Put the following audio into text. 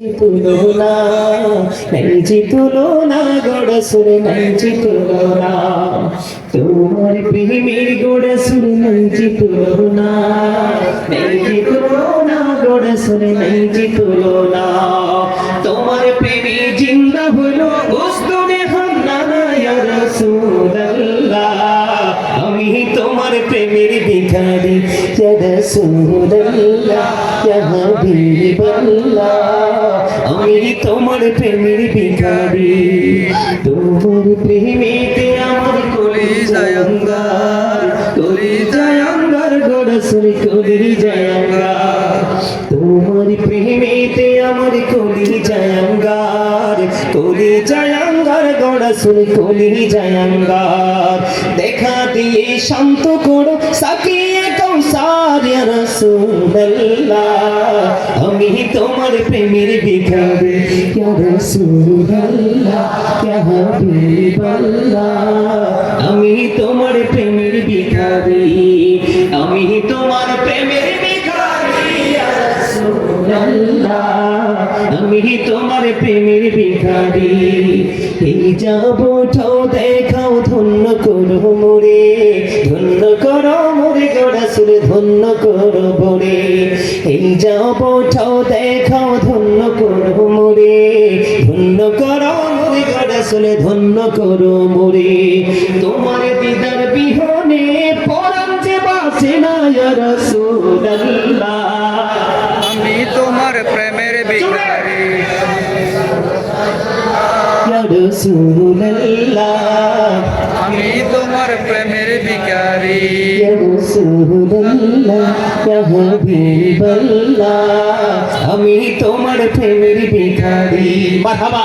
তুলনা নাই তুলনা গড় সুরে নাই তুলনা তোমার প্রেমের গড় সুরে নাই তুলনা নাই তুলনা গড় সুরে নাই তুলনা তোমার প্রেমে জিন্দা হলো উস্তুনে হান্না ইয়া রাসূলুল্লাহ আমি তোমার প্রেমের ভিখারি ইয়া রাসূলুল্লাহ ইয়া হাবিবাল্লাহ আমি তোমার প্রেমের ভিখারি তোমার প্রেমেতে আমার কলিজায় অঙ্গার গড় সুরে কলিজায় অঙ্গার তোমার প্রেমেতে আমার কলিজায় অঙ্গার গড় সুরে কলিজায় অঙ্গার দেখা দিয়ে শান্ত করো সাকিয়ে কৌসার ইয়া রাসূলুল্লাহ আমি তোমার প্রেমের ভিখারি ইয়া রাসূলুল্লাহ ইয়া হাবিবাল্লাহ আমি তোমার প্রেমের ভিখারি আমি তোমার প্রেমের ভিখারি ইয়া রাসূলুল্লাহ আমি তোমার প্রেমের ভিখারি এই যাব ঠাও দেখাও ধন্য করো মোরে গড়া সুরে ধন্য করো মোরে এই যাব ঠাও দেখাও ধন্য করো মোরে গড়া সুরে ধন্য করো মোরে তোমার দিদার বিহনে পরাণ যে বাসে না ইয়া রাসূলুল্লাহ আমি তোমার প্রেমের ভিখারি ইয়া রাসূলুল্লাহ আমি তোমার প্রেমের ভিখারি ইয়া রাসূলুল্লাহ ইয়া হাবিবাল্লাহ আমি তোমার প্রেমের ভিখারি মারহাবা।